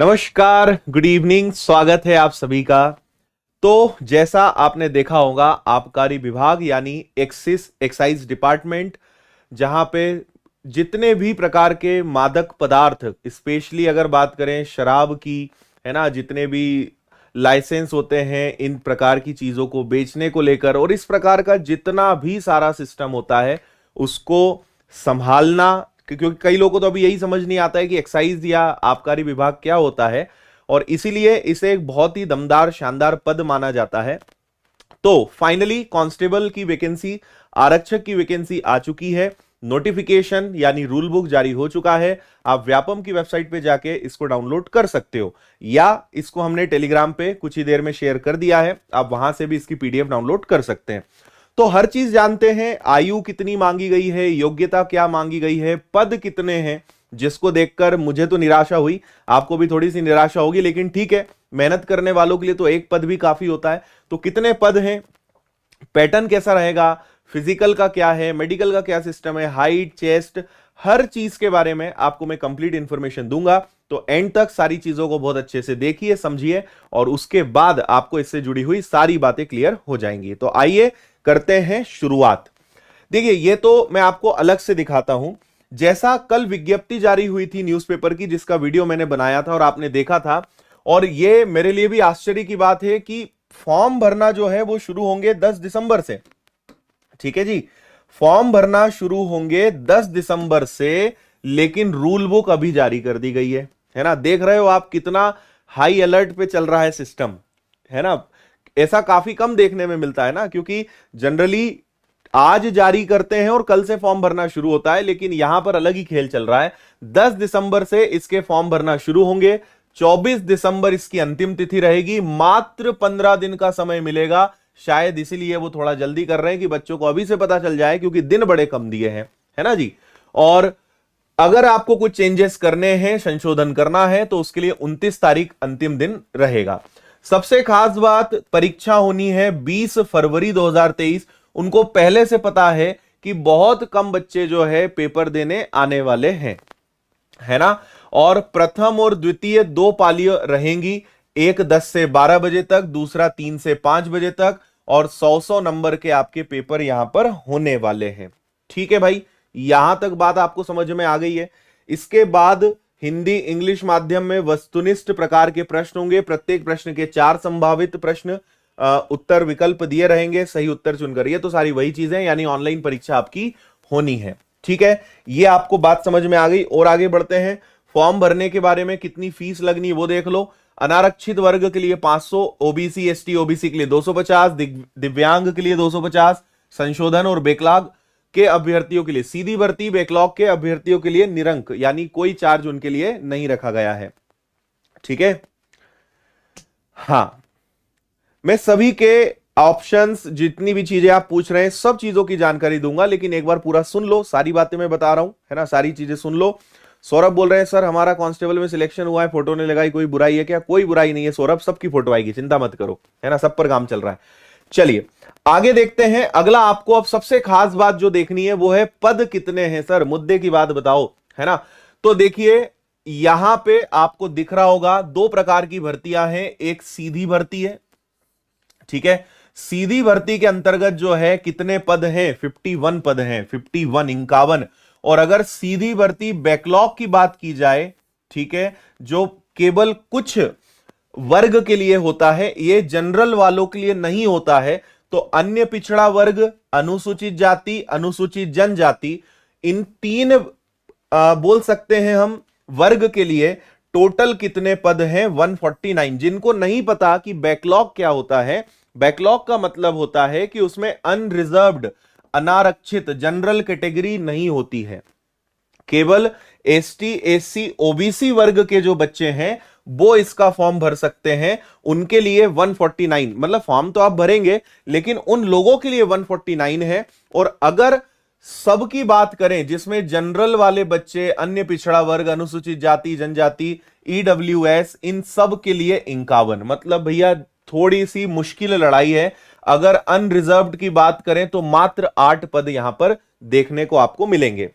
नमस्कार, good evening, स्वागत है आप सभी का। तो जैसा आपने देखा होगा, आबकारी विभाग यानी एक्साइज डिपार्टमेंट, जहां पे जितने भी प्रकार के मादक पदार्थ, स्पेशली अगर बात करें शराब की, है ना, जितने भी लाइसेंस होते हैं इन प्रकार की चीजों को बेचने को लेकर, और इस प्रकार का जितना भी सारा सिस्टम होता है उसको संभालना, क्योंकि कई लोगों को तो अभी यही समझ नहीं आता है कि एक्साइज या आबकारी विभाग क्या होता है, और इसीलिए इसे एक बहुत ही दमदार शानदार पद माना जाता है। तो फाइनली कांस्टेबल की वैकेंसी, आरक्षक की वैकेंसी आ चुकी है। नोटिफिकेशन यानी रूल बुक जारी हो चुका है। आप व्यापम की वेबसाइट पे जाके इसको डाउनलोड कर सकते हो, या इसको हमने टेलीग्राम पे कुछ ही देर में शेयर कर दिया है, आप वहां से भी इसकी पीडीएफ डाउनलोड कर सकते हैं। तो हर चीज जानते हैं, आयु कितनी मांगी गई है, योग्यता क्या मांगी गई है, पद कितने हैं, जिसको देखकर मुझे तो निराशा हुई, आपको भी थोड़ी सी निराशा होगी, लेकिन ठीक है, मेहनत करने वालों के लिए तो एक पद भी काफी होता है। तो कितने पद हैं, पैटर्न कैसा रहेगा, फिजिकल का क्या है, मेडिकल का क्या सिस्टम है, हाइट, चेस्ट, हर चीज के बारे में आपको मैं कंप्लीट इंफॉर्मेशन दूंगा। तो एंड तक सारी चीजों को बहुत अच्छे से देखिए, समझिए, और उसके बाद आपको इससे जुड़ी हुई सारी बातें क्लियर हो जाएंगी। तो आइए करते हैं शुरुआत। देखिए, ये तो मैं आपको अलग से दिखाता हूं। जैसा कल विज्ञप्ति जारी हुई थी न्यूज़पेपर की, जिसका वीडियो मैंने बनाया था और आपने देखा था, और ये मेरे लिए भी आश्चर्य की बात है कि फॉर्म भरना जो है वो शुरू होंगे 10 दिसंबर से। ठीक है जी, फॉर्म भरना शुरू होंगे 10 दिसंबर से, लेकिन रूल बुक अभी जारी कर दी गई है ना। देख रहे हो आप कितना हाई अलर्ट पे चल रहा है सिस्टम, है ना। ऐसा काफी कम देखने में मिलता है ना, क्योंकि जनरली आज जारी करते हैं और कल से फॉर्म भरना शुरू होता है, लेकिन यहां पर अलग ही खेल चल रहा है। 10 दिसंबर से इसके फॉर्म भरना शुरू होंगे, 24 दिसंबर इसकी अंतिम तिथि रहेगी। मात्र 15 दिन का समय मिलेगा, शायद इसीलिए वो थोड़ा जल्दी कर रहे हैं कि बच्चों को अभी से पता चल जाए, क्योंकि दिन बड़े कम दिए हैं, है ना जी। और अगर आपको कुछ चेंजेस करने हैं, संशोधन करना है, तो उसके लिए 29 तारीख अंतिम दिन रहेगा। सबसे खास बात, परीक्षा होनी है 20 फरवरी 2023। उनको पहले से पता है कि बहुत कम बच्चे जो है पेपर देने आने वाले हैं, है ना। और प्रथम और द्वितीय 2 पालियां रहेंगी, एक 10 से 12 बजे तक, दूसरा 3 से 5 बजे तक, और 100 नंबर के आपके पेपर यहां पर होने वाले हैं। ठीक है भाई, यहां तक बात आपको समझ में आ गई है। इसके बाद हिंदी इंग्लिश माध्यम में वस्तुनिष्ठ प्रकार के प्रश्न होंगे। प्रत्येक प्रश्न के 4 संभावित प्रश्न उत्तर विकल्प दिए रहेंगे, सही उत्तर चुनकर। ये तो सारी वही चीजें, यानी ऑनलाइन परीक्षा आपकी होनी है। ठीक है, ये आपको बात समझ में आ गई। और आगे बढ़ते हैं, फॉर्म भरने के बारे में, कितनी फीस लगनी वो देख लो। अनारक्षित वर्ग के लिए 500, ओबीसी एसटी ओबीसी के लिए 250, दिव्यांग के लिए 250, संशोधन और बैकलॉग के अभ्यर्थियों के लिए सीधी भर्ती, बैकलॉग के अभ्यर्थियों के लिए निरंक, यानी कोई चार्ज उनके लिए नहीं रखा गया है। ठीक है, हां, मैं सभी के ऑप्शंस, जितनी भी चीजें आप पूछ रहे हैं, सब चीजों की जानकारी दूंगा, लेकिन एक बार पूरा सुन लो, सारी बातें मैं बता रहा हूं, है ना, सारी चीजें सुन लो। सौरभ बोल रहे हैं, सर हमारा कांस्टेबल में सिलेक्शन हुआ है, फोटो नहीं लगाई, कोई बुराई है क्या? कोई बुराई नहीं है सौरभ, सबकी फोटो आएगी, चिंता मत करो, है ना, सब पर काम चल रहा है। चलिए आगे देखते हैं। अगला आपको अब सबसे खास बात जो देखनी है वो है पद कितने हैं। सर मुद्दे की बात बताओ, है ना। तो देखिए, यहां पे आपको दिख रहा होगा 2 प्रकार की भर्तियां हैं। एक सीधी भर्ती है, ठीक है। सीधी भर्ती के अंतर्गत जो है कितने पद हैं? 51 पद हैं, 51। और अगर सीधी भर्ती बैकलॉग की बात की जाए, ठीक है, जो केवल कुछ वर्ग के लिए होता है, ये जनरल वालों के लिए नहीं होता है, तो अन्य पिछड़ा वर्ग, अनुसूचित जाति, अनुसूचित जनजाति, इन 3 बोल सकते हैं हम वर्ग के लिए टोटल कितने पद हैं? 149। जिनको नहीं पता कि बैकलॉग क्या होता है, बैकलॉग का मतलब होता है कि उसमें अनरिजर्व्ड, अनारक्षित, जनरल कैटेगरी नहीं होती है। केवल एसटी एससी ओबीसी वर्ग के जो बच्चे हैं वो इसका फॉर्म भर सकते हैं। उनके लिए 149, मतलब फॉर्म तो आप भरेंगे, लेकिन उन लोगों के लिए 149 है। और अगर सबकी बात करें, जिसमें जनरल वाले बच्चे, अन्य पिछड़ा वर्ग, अनुसूचित जाति जनजाति, ईडब्ल्यूएस, इन सब के लिए 51। मतलब भैया थोड़ी सी मुश्किल लड़ाई है। अगर अनरिजर्व्ड की बात करें तो मात्र 8 पद यहां पर देखने को आपको मिलेंगे।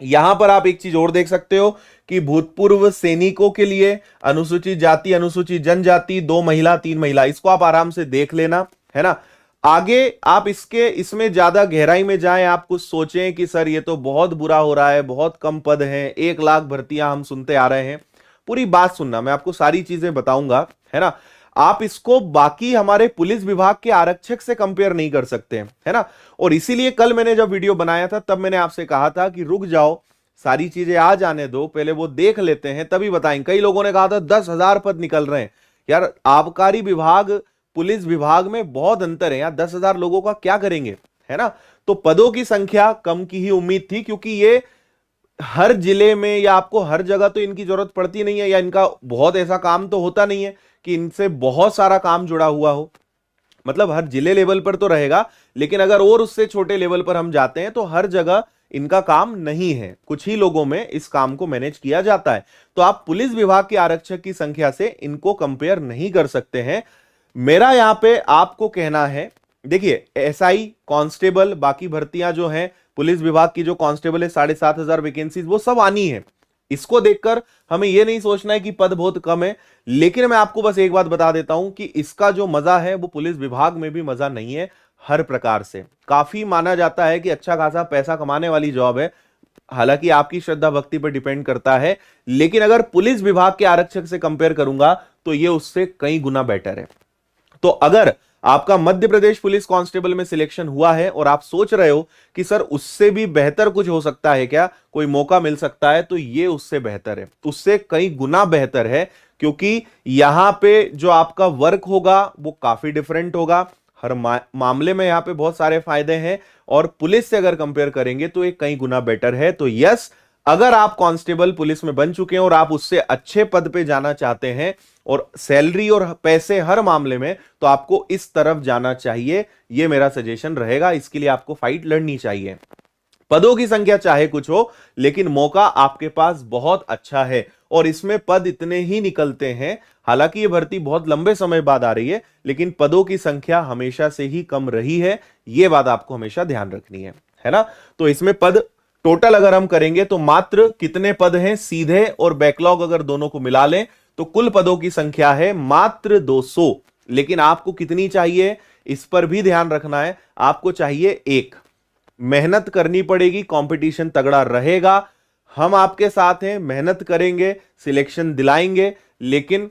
यहां पर आप एक चीज और देख सकते हो कि भूतपूर्व सैनिकों के लिए अनुसूचित जाति, अनुसूचित जनजाति, 2 महिला 3 महिला, इसको आप आराम से देख लेना, है ना। आगे आप इसमें ज्यादा गहराई में जाएं, आप कुछ सोचें कि सर ये तो बहुत बुरा हो रहा है, बहुत कम पद हैं, 1 लाख भर्तियां हम सुनते आ रहे हैं। पूरी बात सुनना, मैं आपको सारी चीजें बताऊंगा, है ना। आप इसको बाकी हमारे पुलिस विभाग के आरक्षक से कंपेयर नहीं कर सकते हैं, है ना। और इसीलिए कल मैंने जब वीडियो बनाया था तब मैंने आपसे कहा था कि रुक जाओ, सारी चीजें आ जाने दो, पहले वो देख लेते हैं तभी बताएंगे। कई लोगों ने कहा था 10,000 पद निकल रहे हैं। यार आबकारी विभाग पुलिस विभाग में बहुत अंतर है, यार 10,000 लोगों का क्या करेंगे, है ना। तो पदों की संख्या कम की ही उम्मीद थी, क्योंकि ये हर जिले में या आपको हर जगह तो इनकी जरूरत पड़ती नहीं है, या इनका बहुत ऐसा काम तो होता नहीं है कि इनसे बहुत सारा काम जुड़ा हुआ हो। मतलब हर जिले लेवल पर तो रहेगा, लेकिन अगर और उससे छोटे लेवल पर हम जाते हैं तो हर जगह इनका काम नहीं है, कुछ ही लोगों में इस काम को मैनेज किया जाता है। तो आप पुलिस विभाग के आरक्षक की संख्या से इनको कंपेयर नहीं कर सकते हैं। मेरा यहां पे आपको कहना है, देखिए एसआई, कांस्टेबल, बाकी भर्तियां जो हैं पुलिस विभाग की, जो कांस्टेबल है 7,500 वैकेंसीज, वो सब आनी है। इसको देखकर हमें यह नहीं सोचना है कि पद बहुत कम है। लेकिन मैं आपको बस एक बात बता देता हूं कि इसका जो मजा है वो पुलिस विभाग में भी मजा नहीं है। हर प्रकार से काफी माना जाता है कि अच्छा खासा पैसा कमाने वाली जॉब है, हालांकि आपकी श्रद्धा भक्ति पर डिपेंड करता है, लेकिन अगर पुलिस विभाग के आरक्षक से कंपेयर करूंगा तो यह उससे कई गुना बेटर है। तो अगर आपका मध्य प्रदेश पुलिस कांस्टेबल में सिलेक्शन हुआ है और आप सोच रहे हो कि सर उससे भी बेहतर कुछ हो सकता है क्या, कोई मौका मिल सकता है, तो ये उससे बेहतर है, उससे कई गुना बेहतर है। क्योंकि यहां पे जो आपका वर्क होगा वो काफी डिफरेंट होगा, हर मामले में यहां पे बहुत सारे फायदे हैं, और पुलिस से अगर कंपेयर करेंगे तो ये कई गुना बेटर है। तो यस, अगर आप कांस्टेबल पुलिस में बन चुके हैं और आप उससे अच्छे पद पे जाना चाहते हैं और सैलरी और पैसे हर मामले में, तो आपको इस तरफ जाना चाहिए। यह मेरा सजेशन रहेगा, इसके लिए आपको फाइट लड़नी चाहिए। पदों की संख्या चाहे कुछ हो, लेकिन मौका आपके पास बहुत अच्छा है, और इसमें पद इतने ही निकलते हैं। हालांकि यह भर्ती बहुत लंबे समय बाद आ रही है, लेकिन पदों की संख्या हमेशा से ही कम रही है, यह बात आपको हमेशा ध्यान रखनी है ना। तो इसमें पद टोटल अगर हम करेंगे तो मात्र कितने पद हैं, सीधे और बैकलॉग अगर दोनों को मिला लें तो कुल पदों की संख्या है मात्र 200। लेकिन आपको कितनी चाहिए इस पर भी ध्यान रखना है। आपको चाहिए 1, मेहनत करनी पड़ेगी, कंपटीशन तगड़ा रहेगा, हम आपके साथ हैं, मेहनत करेंगे, सिलेक्शन दिलाएंगे, लेकिन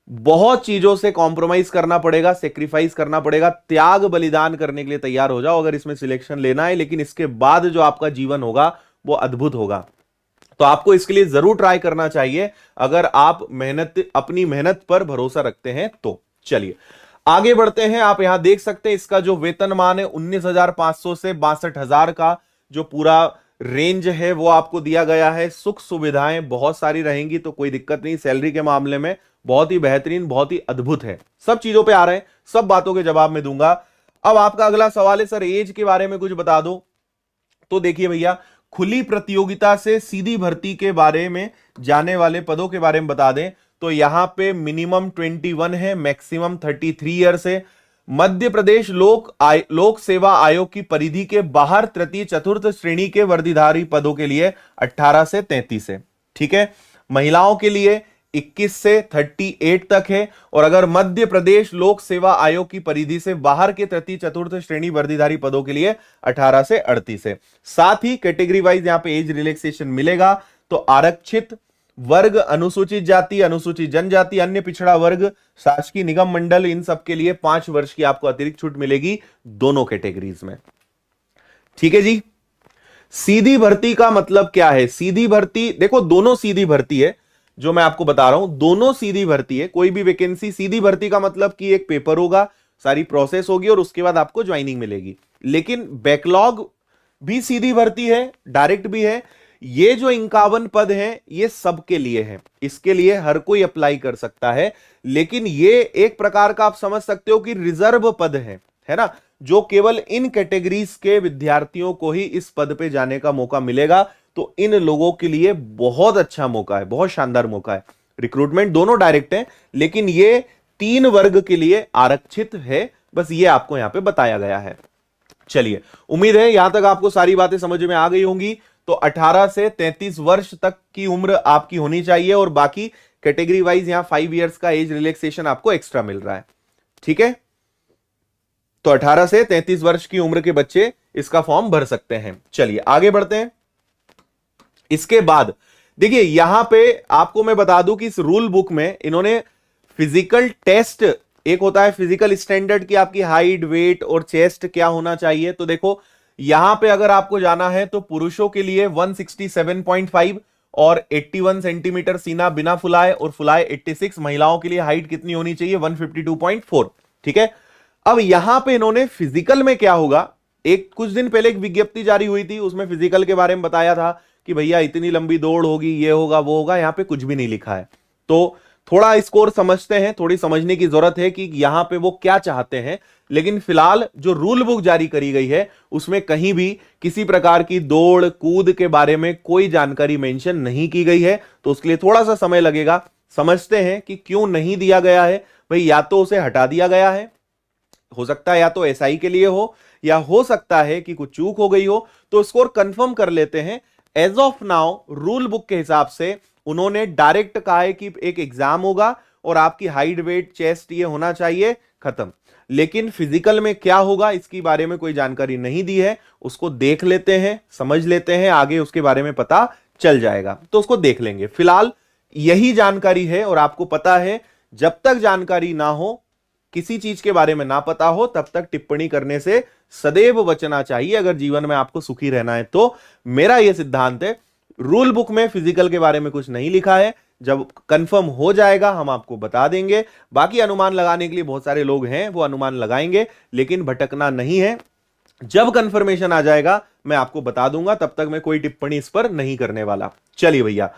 बहुत चीजों से कॉम्प्रोमाइज करना पड़ेगा, सेक्रीफाइस करना पड़ेगा, त्याग बलिदान करने के लिए तैयार हो जाओ अगर इसमें सिलेक्शन लेना है। लेकिन इसके बाद जो आपका जीवन होगा वो अद्भुत होगा। तो आपको इसके लिए जरूर ट्राई करना चाहिए, अगर आप अपनी मेहनत पर भरोसा रखते हैं तो। चलिए आगे बढ़ते हैं। आप यहां देख सकते हैं इसका जो वेतनमान है 19,500 से 62,000 का जो पूरा रेंज है वो आपको दिया गया है। सुख सुविधाएं बहुत सारी रहेंगी, तो कोई दिक्कत नहीं। सैलरी के मामले में बहुत ही बेहतरीन, बहुत ही अद्भुत है। सब चीजों पे आ रहे हैं, सब बातों के जवाब में दूंगा। अब आपका अगला सवाल है सर एज के बारे में कुछ बता दो। तो देखिए भैया, खुली प्रतियोगिता से सीधी भर्ती के बारे में जाने वाले पदों के बारे में बता दें तो यहां पे मिनिमम 21 है, मैक्सिमम 33 ईयर्स है। मध्य प्रदेश लोक सेवा आयोग की परिधि के बाहर तृतीय चतुर्थ श्रेणी के वर्दीधारी पदों के लिए 18 से 33 है, ठीक है। महिलाओं के लिए 21 से 38 तक है, और अगर मध्य प्रदेश लोक सेवा आयोग की परिधि से बाहर के तृतीय चतुर्थ श्रेणी वर्दीधारी पदों के लिए 18 से 38 है। साथ ही कैटेगरी वाइज यहां पे एज रिलैक्सेशन मिलेगा। तो आरक्षित वर्ग, अनुसूचित जाति, अनुसूचित जनजाति, अन्य पिछड़ा वर्ग, शासकीय निगम मंडल, इन सब के लिए 5 वर्ष की आपको अतिरिक्त छूट मिलेगी दोनों कैटेगरीज में, ठीक है जी। सीधी भर्ती का मतलब क्या है? सीधी भर्ती देखो, दोनों सीधी भर्ती है, जो मैं आपको बता रहा हूं दोनों सीधी भर्ती है। कोई भी वैकेंसी, सीधी भर्ती का मतलब कि एक पेपर होगा, सारी प्रोसेस होगी और उसके बाद आपको ज्वाइनिंग मिलेगी। लेकिन बैकलॉग भी सीधी भर्ती है, डायरेक्ट भी है। ये जो 51 पद हैं ये सबके लिए है, इसके लिए हर कोई अप्लाई कर सकता है। लेकिन ये एक प्रकार का आप समझ सकते हो कि रिजर्व पद है ना, जो केवल इन कैटेगरीज के विद्यार्थियों को ही इस पद पे जाने का मौका मिलेगा। तो इन लोगों के लिए बहुत अच्छा मौका है, बहुत शानदार मौका है। रिक्रूटमेंट दोनों डायरेक्ट है, लेकिन ये 3 वर्ग के लिए आरक्षित है। बस ये आपको यहां पे बताया गया है। चलिए, उम्मीद है यहां तक आपको सारी बातें समझ में आ गई होंगी। तो 18 से 33 वर्ष तक की उम्र आपकी होनी चाहिए, और बाकी कैटेगरी वाइज यहां 5 इयर्स का एज रिलैक्सेशन आपको एक्स्ट्रा मिल रहा है। ठीक है, तो 18 से 33 वर्ष की उम्र के बच्चे इसका फॉर्म भर सकते हैं। चलिए आगे बढ़ते हैं। इसके बाद देखिए यहां पे आपको मैं बता दूं कि इस रूल बुक में इन्होंने फिजिकल टेस्ट, एक होता है फिजिकल स्टैंडर्ड की आपकी हाइट, वेट और चेस्ट क्या होना चाहिए। तो देखो यहां पे अगर आपको जाना है तो पुरुषों के लिए 167.5 और 81 सेंटीमीटर सीना बिना फुलाए और फुलाए 86। महिलाओं के लिए हाइट कितनी होनी चाहिए? 152.4। ठीक है, अब यहां पे इन्होंने फिजिकल में क्या होगा, एक कुछ दिन पहले एक विज्ञप्ति जारी हुई थी, उसमें फिजिकल के बारे में बताया था कि भैया इतनी लंबी दौड़ होगी, ये होगा वो होगा। यहां पे कुछ भी नहीं लिखा है, तो थोड़ा स्कोर समझते हैं, थोड़ी समझने की जरूरत है कि यहां पे वो क्या चाहते हैं। लेकिन फिलहाल जो रूल बुक जारी करी गई है उसमें कहीं भी किसी प्रकार की दौड़ कूद के बारे में कोई जानकारी मेंशन नहीं की गई है, तो उसके लिए थोड़ा सा समय लगेगा। समझते हैं कि क्यों नहीं दिया गया है। भाई या तो उसे हटा दिया गया है, हो सकता है या तो एसआई के लिए हो, या हो सकता है कि कुछ चूक हो गई हो। तो स्कोर कंफर्म कर लेते हैं। As of now rule book के हिसाब से उन्होंने डायरेक्ट कहा है कि एक एग्जाम होगा और आपकी हाइट, वेट, चेस्ट ये होना चाहिए, खत्म। लेकिन फिजिकल में क्या होगा इसके बारे में कोई जानकारी नहीं दी है। उसको देख लेते हैं, समझ लेते हैं, आगे उसके बारे में पता चल जाएगा, तो उसको देख लेंगे। फिलहाल यही जानकारी है, और आपको पता है जब तक जानकारी ना हो, किसी चीज के बारे में ना पता हो, तब तक टिप्पणी करने से सदैव बचना चाहिए अगर जीवन में आपको सुखी रहना है। तो मेरा यह सिद्धांत है, रूल बुक में फिजिकल के बारे में कुछ नहीं लिखा है, जब कंफर्म हो जाएगा हम आपको बता देंगे। बाकी अनुमान लगाने के लिए बहुत सारे लोग हैं, वो अनुमान लगाएंगे, लेकिन भटकना नहीं है। जब कंफर्मेशन आ जाएगा मैं आपको बता दूंगा, तब तक मैं कोई टिप्पणी इस पर नहीं करने वाला। चलिए भैया,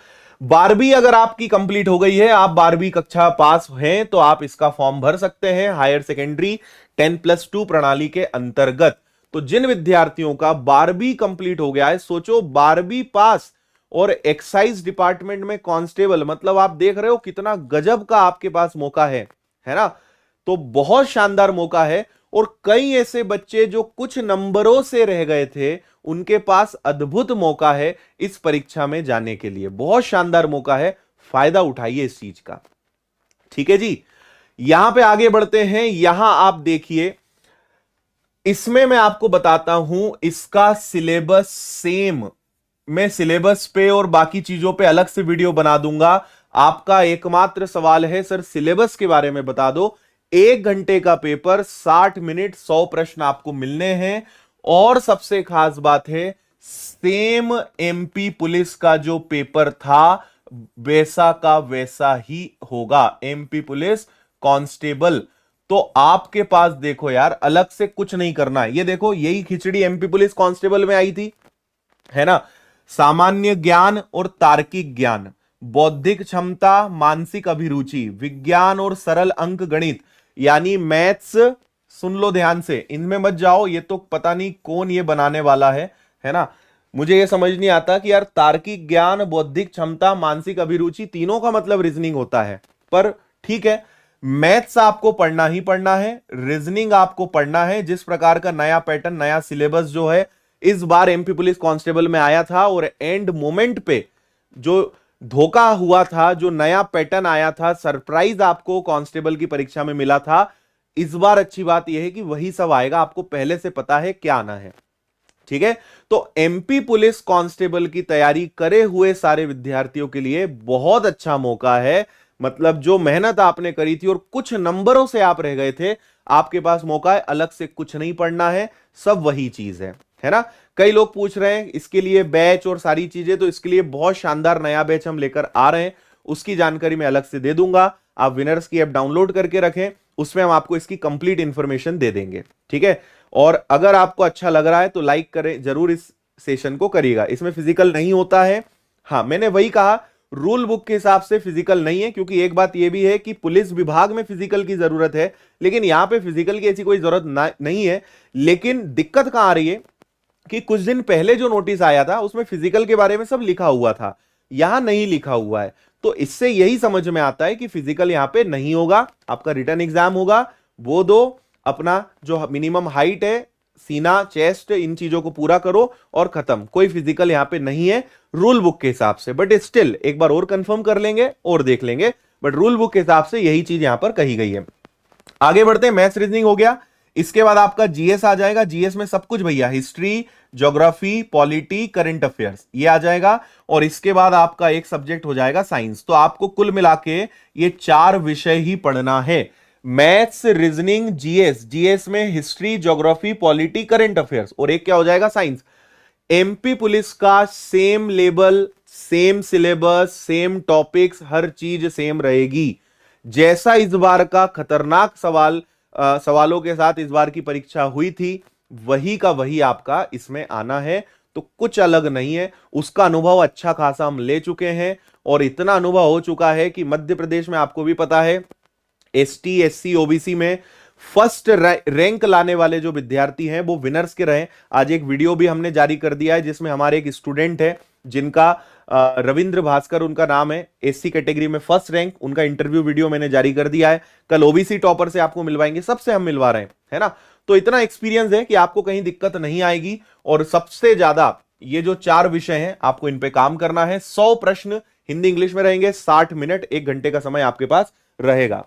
12वीं अगर आपकी कंप्लीट हो गई है, आप 12वीं कक्षा पास हैं, तो आप इसका फॉर्म भर सकते हैं हायर सेकेंडरी 10+2 प्रणाली के अंतर्गत। तो जिन विद्यार्थियों का 12वीं कंप्लीट हो गया है, सोचो 12वीं पास और एक्साइज डिपार्टमेंट में कांस्टेबल, मतलब आप देख रहे हो कितना गजब का आपके पास मौका है ना। तो बहुत शानदार मौका है, और कई ऐसे बच्चे जो कुछ नंबरों से रह गए थे, उनके पास अद्भुत मौका है इस परीक्षा में जाने के लिए। बहुत शानदार मौका है, फायदा उठाइए इस चीज का। ठीक है जी, यहां पे आगे बढ़ते हैं। यहां आप देखिए, इसमें मैं आपको बताता हूं इसका सिलेबस सेम। मैं सिलेबस पे और बाकी चीजों पे अलग से वीडियो बना दूंगा। आपका एकमात्र सवाल है सर सिलेबस के बारे में बता दो। 1 घंटे का पेपर, 60 मिनट, 100 प्रश्न आपको मिलने हैं। और सबसे खास बात है, सेम एमपी पुलिस का जो पेपर था वैसा का वैसा ही होगा, एमपी पुलिस कांस्टेबल। तो आपके पास देखो यार, अलग से कुछ नहीं करना है। ये देखो, यही खिचड़ी एमपी पुलिस कांस्टेबल में आई थी, है ना। सामान्य ज्ञान और तार्किक ज्ञान, बौद्धिक क्षमता, मानसिक अभिरुचि, विज्ञान और सरल अंक गणित यानी मैथ्स। सुन लो ध्यान से, इनमें मत जाओ, ये तो पता नहीं कौन ये बनाने वाला है ना। मुझे ये समझ नहीं आता कि यार तार्किक ज्ञान, बौद्धिक क्षमता, मानसिक अभिरुचि, तीनों का मतलब रीजनिंग होता है। पर ठीक है, मैथ्स आपको पढ़ना ही पढ़ना है, रीजनिंग आपको पढ़ना है। जिस प्रकार का नया पैटर्न, नया सिलेबस जो है इस बार एमपी पुलिस कांस्टेबल में आया था, और एंड मोमेंट पे जो धोखा हुआ था, जो नया पैटर्न आया था, सरप्राइज आपको कांस्टेबल की परीक्षा में मिला था, इस बार अच्छी बात यह है कि वही सब आएगा, आपको पहले से पता है क्या आना है। ठीक है, तो एमपी पुलिस कांस्टेबल की तैयारी करे हुए सारे विद्यार्थियों के लिए बहुत अच्छा मौका है। मतलब जो मेहनत आपने करी थी और कुछ नंबरों से आप रह गए थे, आपके पास मौका है, अलग से कुछ नहीं पढ़ना है, सब वही चीज है ना। कई लोग पूछ रहे हैं इसके लिए बैच और सारी चीजें, तो इसके लिए बहुत शानदार नया बैच हम लेकर आ रहे हैं, उसकी जानकारी मैं अलग से दे दूंगा। आप विनर्स की ऐप डाउनलोड करके रखें, उसमें हम आपको इसकी कंप्लीट इंफॉर्मेशन दे देंगे। ठीक है, और अगर आपको अच्छा लग रहा है तो लाइक करें जरूर, इस सेशन को करिएगा। इसमें फिजिकल नहीं होता है, हाँ मैंने वही कहा, रूल बुक के हिसाब से फिजिकल नहीं है, क्योंकि एक बात यह भी है कि पुलिस विभाग में फिजिकल की जरूरत है, लेकिन यहां पे फिजिकल की ऐसी कोई जरूरत नहीं है। लेकिन दिक्कत कहां आ रही है कि कुछ दिन पहले जो नोटिस आया था उसमें फिजिकल के बारे में सब लिखा हुआ था, यहां नहीं लिखा हुआ है। तो इससे यही समझ में आता है कि फिजिकल यहां पे नहीं होगा, आपका रिटर्न एग्जाम होगा। वो दो, अपना जो मिनिमम हाइट है सीना, चेस्ट, इन चीजों को पूरा करो और खत्म। कोई फिजिकल यहां पे नहीं है रूल बुक के हिसाब से, बट स्टिल एक बार और कंफर्म कर लेंगे और देख लेंगे, बट रूल बुक के हिसाब से यही चीज यहां पर कही गई है। आगे बढ़ते हैं, मैथ्स रीजनिंग हो गया। इसके बाद आपका जीएस आ जाएगा। जीएस में सब कुछ भैया, history, geography, polity, current affairs, ये आ जाएगा। और इसके बाद आपका एक सब्जेक्ट हो जाएगा साइंस। तो आपको कुल मिला के ये 4 विषय ही पढ़ना है, मैथ्स, रीजनिंग, जीएस। जीएस में history, geography, polity, current affairs, और एक क्या हो जाएगा, साइंस। एमपी पुलिस का same level, same syllabus, same topics, हर चीज सेम रहेगी। जैसा इस बार का खतरनाक सवालों के साथ इस बार की परीक्षा हुई थी, वही का वही आपका इसमें आना है। तो कुछ अलग नहीं है, उसका अनुभव अच्छा खासा हम ले चुके हैं। और इतना अनुभव हो चुका है कि मध्य प्रदेश में आपको भी पता है, एसटी, एससी, ओबीसी में फर्स्ट रैंक लाने वाले जो विद्यार्थी हैं वो विनर्स के रहे। आज एक वीडियो भी हमने जारी कर दिया है जिसमें हमारे एक स्टूडेंट है जिनका रविंद्र भास्कर उनका नाम है, एससी कैटेगरी में फर्स्ट रैंक, उनका इंटरव्यू वीडियो मैंने जारी कर दिया है। कल ओबीसी टॉपर से आपको मिलवाएंगे, सबसे हम मिलवा रहे हैं, है ना। तो इतना एक्सपीरियंस है कि आपको कहीं दिक्कत नहीं आएगी। और सबसे ज्यादा ये जो 4 विषय हैं आपको इन पे काम करना है। 100 प्रश्न हिंदी इंग्लिश में रहेंगे, 60 मिनट, 1 घंटे का समय आपके पास रहेगा।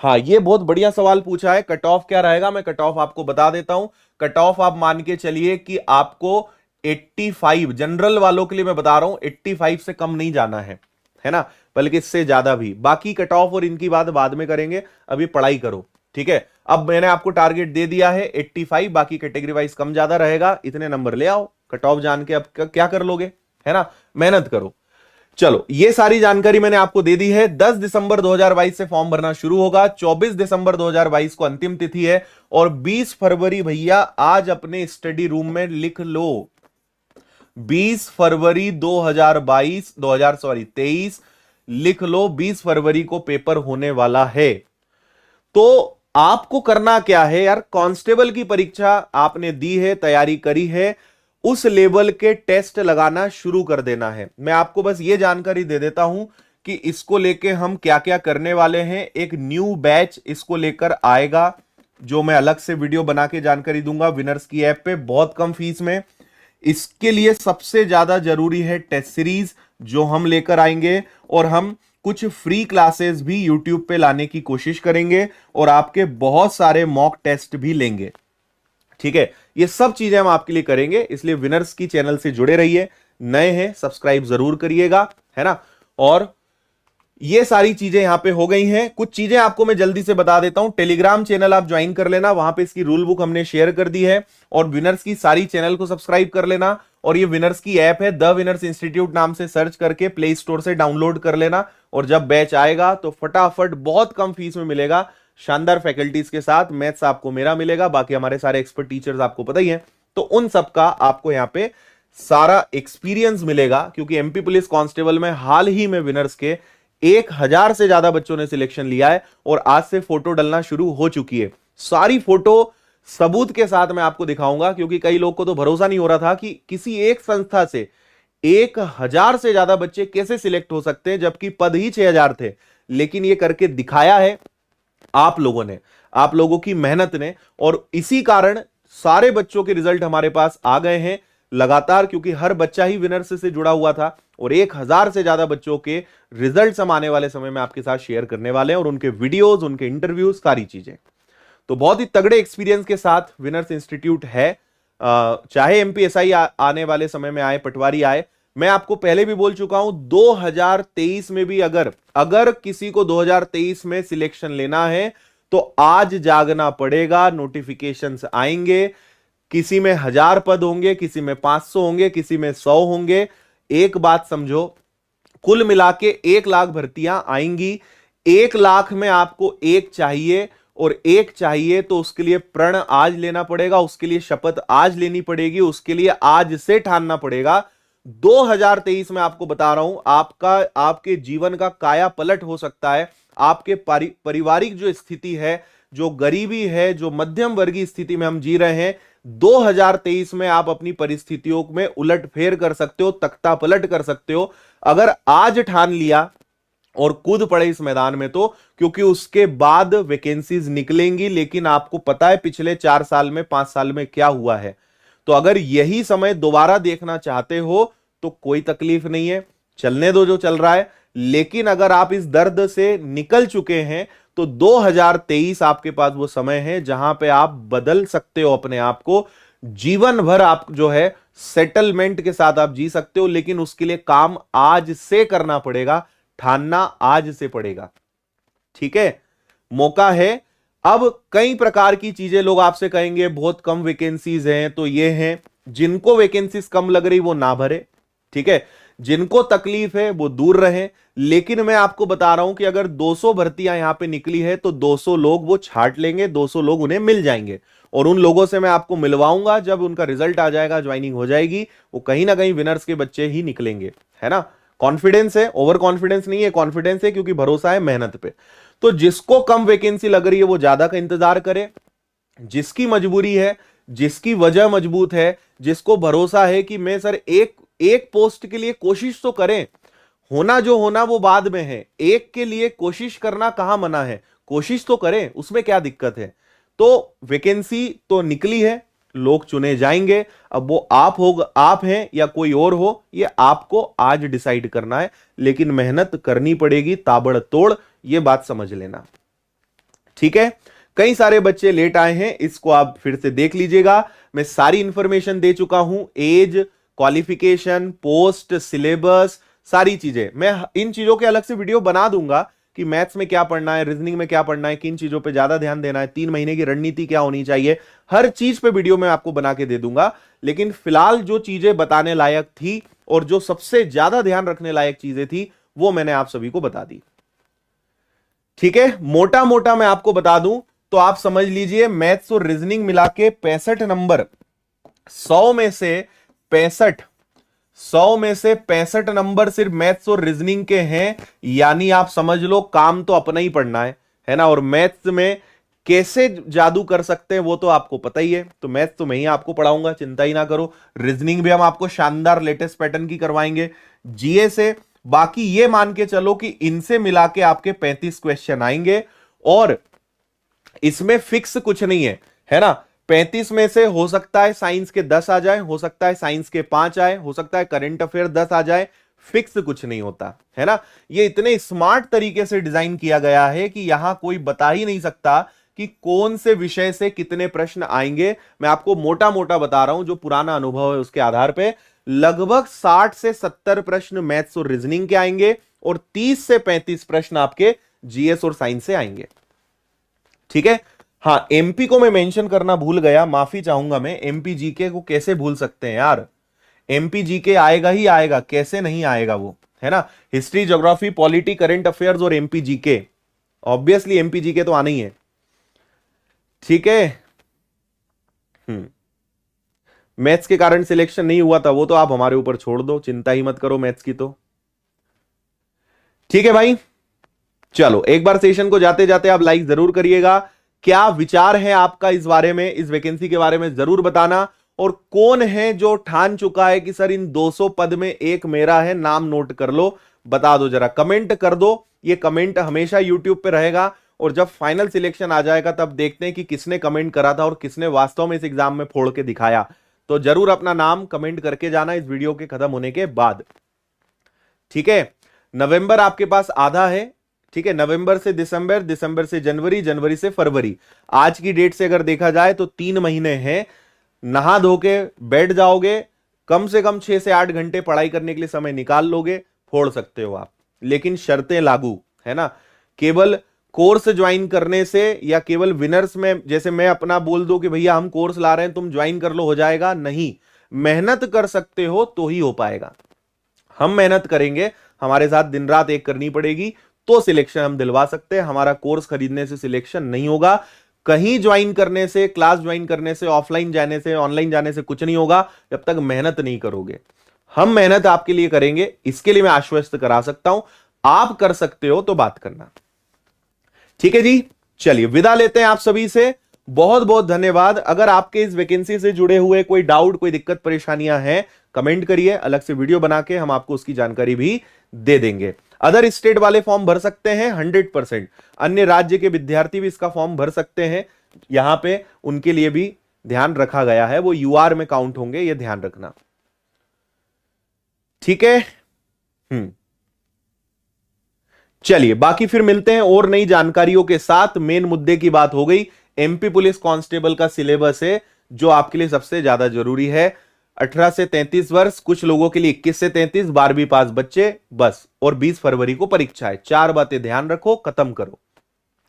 हाँ, ये बहुत बढ़िया सवाल पूछा है, कट ऑफ क्या रहेगा, मैं कट ऑफ आपको बता देता हूं। कट ऑफ आप मान के चलिए कि आपको 85, जनरल वालों के लिए मैं बता रहा हूं, 85 से कम नहीं जाना है ना, बल्कि इससे ज्यादा भी। बाकी कट ऑफ और इनकी बात बाद में करेंगे, अभी पढ़ाई करो, ठीक है। अब मैंने आपको टारगेट दे दिया है 85, बाकी कैटेगरी वाइज कम ज्यादा रहेगा, इतने नंबर ले आओ। कट ऑफ जान के अब क्या कर लोगे, है ना, मेहनत करो। चलो, ये सारी जानकारी मैंने आपको दे दी है। 10 दिसंबर 2022 से फॉर्म भरना शुरू होगा, 24 दिसंबर 2022 को अंतिम तिथि है, और 20 फरवरी भैया आज अपने स्टडी रूम में लिख लो, 20 फरवरी 2023 लिख लो, 20 फरवरी को पेपर होने वाला है। तो आपको करना क्या है यार, कांस्टेबल की परीक्षा आपने दी है, तैयारी करी है, उस लेवल के टेस्ट लगाना शुरू कर देना है। मैं आपको बस ये जानकारी दे देता हूं कि इसको लेके हम क्या क्या करने वाले हैं। एक न्यू बैच इसको लेकर आएगा, जो मैं अलग से वीडियो बना के जानकारी दूंगा विनर्स की ऐप पे, बहुत कम फीस में। इसके लिए सबसे ज्यादा जरूरी है टेस्ट सीरीज, जो हम लेकर आएंगे, और हम कुछ फ्री क्लासेस भी यूट्यूब पे लाने की कोशिश करेंगे, और आपके बहुत सारे मॉक टेस्ट भी लेंगे, ठीक है। ये सब चीजें हम आपके लिए करेंगे, इसलिए विनर्स की चैनल से जुड़े रहिए। नए हैं सब्सक्राइब जरूर करिएगा, है ना। और ये सारी चीजें यहां पे हो गई हैं। कुछ चीजें आपको मैं जल्दी से बता देता हूं। टेलीग्राम चैनल आप ज्वाइन कर लेना, वहां पे इसकी रूल बुक हमने शेयर कर दी है, और विनर्स की सारी चैनल को सब्सक्राइब कर लेना। और ये विनर्स की ऐप है, द विनर्स इंस्टीट्यूट नाम से सर्च करके प्ले स्टोर से डाउनलोड कर लेना। और जब बैच आएगा तो फटाफट बहुत कम फीस में मिलेगा, शानदार फैकल्टीज के साथ। मैथ्स आपको मेरा मिलेगा, बाकी हमारे सारे एक्सपर्ट टीचर्स आपको पता ही है, तो उन सबका आपको यहां पे सारा एक्सपीरियंस मिलेगा। क्योंकि एमपी पुलिस कांस्टेबल में हाल ही में विनर्स के 1000 से ज्यादा बच्चों ने सिलेक्शन लिया है, और आज से फोटो डलना शुरू हो चुकी है। सारी फोटो सबूत के साथ मैं आपको दिखाऊंगा, क्योंकि कई लोग को तो भरोसा नहीं हो रहा था कि किसी एक संस्था से 1000 से ज्यादा बच्चे कैसे सिलेक्ट हो सकते हैं, जबकि पद ही 6000 थे। लेकिन ये करके दिखाया है आप लोगों ने, आप लोगों की मेहनत ने, और इसी कारण सारे बच्चों के रिजल्ट हमारे पास आ गए हैं लगातार, क्योंकि हर बच्चा ही विनर्स से जुड़ा हुआ था। और 1000 से ज्यादा बच्चों के रिजल्ट्स हम आने वाले समय में आपके साथ शेयर करने वाले हैं, और उनके वीडियोस, उनके इंटरव्यूज, सारी चीजें। तो बहुत ही तगड़े एक्सपीरियंस के साथ विनर्स इंस्टीट्यूट है। चाहे एमपीएसआई आने वाले समय में आए, पटवारी आए, मैं आपको पहले भी बोल चुका हूं, 2023 में भी अगर किसी को 2023 में सिलेक्शन लेना है तो आज जागना पड़ेगा। नोटिफिकेशंस आएंगे, किसी में 1000 पद होंगे, किसी में 500 होंगे, किसी में 100 होंगे। एक बात समझो, कुल मिला के 1 लाख भर्तियां आएंगी। 1 लाख में आपको एक चाहिए, और एक चाहिए तो उसके लिए प्रण आज लेना पड़ेगा, उसके लिए शपथ आज लेनी पड़ेगी, उसके लिए आज से ठानना पड़ेगा। 2023 में आपको बता रहा हूं, आपके जीवन का काया पलट हो सकता है। आपके पारिवारिक जो स्थिति है, जो गरीबी है, जो मध्यम वर्गीय स्थिति में हम जी रहे हैं, 2023 में आप अपनी परिस्थितियों में उलट फेर कर सकते हो, तख्ता पलट कर सकते हो। अगर आज ठान लिया और कूद पड़े इस मैदान में, तो क्योंकि उसके बाद वैकेंसीज निकलेंगी। लेकिन आपको पता है पिछले 4 साल में 5 साल में क्या हुआ है। तो अगर यही समय दोबारा देखना चाहते हो तो कोई तकलीफ नहीं है, चलने दो जो चल रहा है। लेकिन अगर आप इस दर्द से निकल चुके हैं तो 2023 आपके पास वो समय है जहां पे आप बदल सकते हो अपने आप को। जीवन भर आप जो है सेटलमेंट के साथ आप जी सकते हो, लेकिन उसके लिए काम आज से करना पड़ेगा, ठानना आज से पड़ेगा। ठीक है, मौका है। अब कई प्रकार की चीजें लोग आपसे कहेंगे बहुत कम वैकेंसीज हैं, तो ये हैं जिनको वैकेंसीज कम लग रही वो ना भरे। ठीक है, जिनको तकलीफ है वो दूर रहे। लेकिन मैं आपको बता रहा हूं कि अगर 200 भर्तियां यहां पे निकली है तो 200 लोग वो छांट लेंगे, 200 लोग उन्हें मिल जाएंगे। और उन लोगों से मैं आपको मिलवाऊंगा, जब उनका रिजल्ट आ जाएगा, ज्वाइनिंग हो जाएगी, वो कहीं ना कहीं विनर्स के बच्चे ही निकलेंगे, है ना। कॉन्फिडेंस है, ओवर कॉन्फिडेंस नहीं है, कॉन्फिडेंस है क्योंकि भरोसा है मेहनत पे। तो जिसको कम वैकेंसी लग रही है वो ज्यादा का इंतजार करे। जिसकी मजबूरी है, जिसकी वजह मजबूत है, जिसको भरोसा है कि मैं सर एक एक पोस्ट के लिए कोशिश तो करें, होना जो होना वो बाद में है, एक के लिए कोशिश करना कहां मना है, कोशिश तो करें, उसमें क्या दिक्कत है। तो वैकेंसी तो निकली है, लोग चुने जाएंगे। अब वो आप हैं या कोई और हो, ये आपको आज डिसाइड करना है। लेकिन मेहनत करनी पड़ेगी ताबड़तोड़, ये बात समझ लेना। ठीक है, कई सारे बच्चे लेट आए हैं, इसको आप फिर से देख लीजिएगा। मैं सारी इंफॉर्मेशन दे चुका हूं, एज, क्वालिफिकेशन, पोस्ट, सिलेबस, सारी चीजें। मैं इन चीजों के अलग से वीडियो बना दूंगा कि मैथ्स में क्या पढ़ना है, रीजनिंग में क्या पढ़ना है, किन चीजों पे ज्यादा ध्यान देना है, 3 महीने की रणनीति क्या होनी चाहिए, हर चीज पे वीडियो मैं आपको बना के दे दूंगा। लेकिन फिलहाल जो चीजें बताने लायक थी और जो सबसे ज्यादा ध्यान रखने लायक चीजें थी वो मैंने आप सभी को बता दी। ठीक है, मोटा मोटा मैं आपको बता दूं तो आप समझ लीजिए मैथ्स और रीजनिंग मिला के 65 नंबर, 100 में से 65 नंबर सिर्फ मैथ्स और रीजनिंग के हैं। यानी आप समझ लो काम तो अपना ही पढ़ना है ना। और मैथ्स में कैसे जादू कर सकते हैं वो तो आपको पता ही है, तो मैथ्स तो मैं ही आपको पढ़ाऊंगा, चिंता ही ना करो। रीजनिंग भी हम आपको शानदार लेटेस्ट पैटर्न की करवाएंगे, जीए से। बाकी ये मान के चलो कि इनसे मिला के आपके 35 क्वेश्चन आएंगे, और इसमें फिक्स कुछ नहीं है ना। 35 में से हो सकता है साइंस के 10 आ जाए, हो सकता है साइंस के 5 आए, हो सकता है करंट अफेयर 10 आ जाए, फिक्स कुछ नहीं होता, है ना। ये इतने स्मार्ट तरीके से डिजाइन किया गया है कि यहां कोई बता ही नहीं सकता कि कौन से विषय से कितने प्रश्न आएंगे। मैं आपको मोटा मोटा बता रहा हूं, जो पुराना अनुभव है उसके आधार पर लगभग 60 से 70 प्रश्न मैथ्स और रीजनिंग के आएंगे, और 30 से 35 प्रश्न आपके जीएस और साइंस से आएंगे। ठीक है, हाँ, एमपी को मैं मेंशन करना भूल गया, माफी चाहूंगा मैं। एमपी जीके को कैसे भूल सकते हैं यार, एमपी जीके आएगा ही आएगा, कैसे नहीं आएगा वो, है ना। History, geography, polity, current affairs और MP GK, obviously MP GK तो आना ही है। ठीक है, मैथ्स के कारण सिलेक्शन नहीं हुआ था वो तो आप हमारे ऊपर छोड़ दो, चिंता ही मत करो मैथ्स की तो। ठीक है भाई, चलो एक बार सेशन को जाते जाते आप लाइक जरूर करिएगा। क्या विचार है आपका इस बारे में, इस वैकेंसी के बारे में जरूर बताना। और कौन है जो ठान चुका है कि सर इन 200 पद में एक मेरा है, नाम नोट कर लो, बता दो जरा, कमेंट कर दो। ये कमेंट हमेशा यूट्यूब पे रहेगा, और जब फाइनल सिलेक्शन आ जाएगा तब देखते हैं कि किसने कमेंट करा था और किसने वास्तव में इस एग्जाम में फोड़ के दिखाया। तो जरूर अपना नाम कमेंट करके जाना इस वीडियो के खत्म होने के बाद। ठीक है, नवंबर आपके पास आधा है। ठीक है, नवंबर से दिसंबर, दिसंबर से जनवरी, जनवरी से फरवरी, आज की डेट से अगर देखा जाए तो 3 महीने हैं। नहा धो के बैठ जाओगे, कम से कम 6 से 8 घंटे पढ़ाई करने के लिए समय निकाल लोगे, फोड़ सकते हो आप। लेकिन शर्तें लागू है ना, केवल कोर्स ज्वाइन करने से या केवल विनर्स में, जैसे मैं अपना बोल दूं कि भैया हम कोर्स ला रहे हैं तुम ज्वाइन कर लो हो जाएगा, नहीं। मेहनत कर सकते हो तो ही हो पाएगा। हम मेहनत करेंगे, हमारे साथ दिन रात एक करनी पड़ेगी, तो सिलेक्शन हम दिलवा सकते हैं। हमारा कोर्स खरीदने से सिलेक्शन नहीं होगा, कहीं ज्वाइन करने से, क्लास ज्वाइन करने से, ऑफलाइन जाने से, ऑनलाइन जाने से कुछ नहीं होगा जब तक मेहनत नहीं करोगे। हम मेहनत आपके लिए करेंगे, इसके लिए मैं आश्वस्त करा सकता हूं। आप कर सकते हो तो बात करना। ठीक है जी, चलिए विदा लेते हैं आप सभी से। बहुत बहुत धन्यवाद। अगर आपके इस वैकेंसी से जुड़े हुए कोई डाउट, कोई दिक्कत परेशानियां हैं, कमेंट करिए, अलग से वीडियो बना के हम आपको उसकी जानकारी भी दे देंगे। अदर स्टेट वाले फॉर्म भर सकते हैं 100%, अन्य राज्य के विद्यार्थी भी इसका फॉर्म भर सकते हैं। यहां पे उनके लिए भी ध्यान रखा गया है, वो यूआर में काउंट होंगे, ये ध्यान रखना, ठीक है। चलिए बाकी फिर मिलते हैं और नई जानकारियों के साथ। मेन मुद्दे की बात हो गई, एमपी पुलिस कांस्टेबल का सिलेबस है जो आपके लिए सबसे ज्यादा जरूरी है। 18 से 33 वर्ष, कुछ लोगों के लिए 21 से 33, 12वीं पास बच्चे बस, और 20 फरवरी को परीक्षा है। 4 बातें ध्यान रखो, खत्म करो,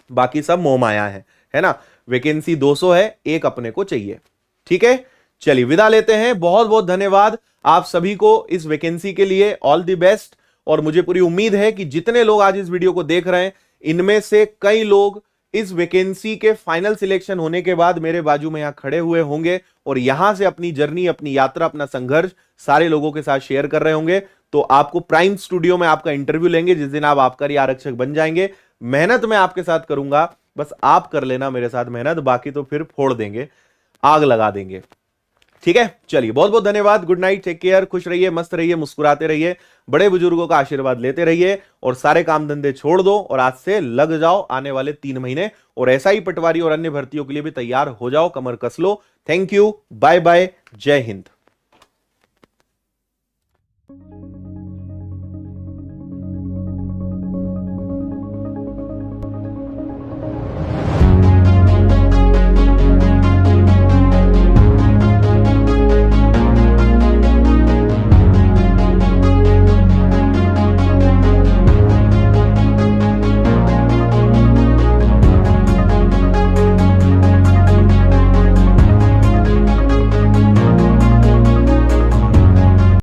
बाकी सब मोह माया है ना। वैकेंसी 200 है, एक अपने को चाहिए, ठीक है। चलिए विदा लेते हैं, बहुत बहुत धन्यवाद आप सभी को इस वैकेंसी के लिए, ऑल द बेस्ट। और मुझे पूरी उम्मीद है कि जितने लोग आज इस वीडियो को देख रहे हैं, इनमें से कई लोग इस वैकेंसी के फाइनल सिलेक्शन होने के बाद मेरे बाजू में यहां खड़े हुए होंगे और यहां से अपनी जर्नी, अपनी यात्रा, अपना संघर्ष सारे लोगों के साथ शेयर कर रहे होंगे। तो आपको प्राइम स्टूडियो में आपका इंटरव्यू लेंगे जिस दिन आप आबकारी आरक्षक बन जाएंगे। मेहनत मैं आपके साथ करूंगा, बस आप कर लेना मेरे साथ मेहनत, बाकी तो फिर फोड़ देंगे, आग लगा देंगे, ठीक है। चलिए बहुत बहुत धन्यवाद, गुड नाइट, टेक केयर, खुश रहिए, मस्त रहिए, मुस्कुराते रहिए, बड़े बुजुर्गों का आशीर्वाद लेते रहिए और सारे काम धंधे छोड़ दो और आज से लग जाओ आने वाले 3 महीने, और ऐसा ही पटवारी और अन्य भर्तियों के लिए भी तैयार हो जाओ, कमर कस लो। थैंक यू, बाय बाय, जय हिंद।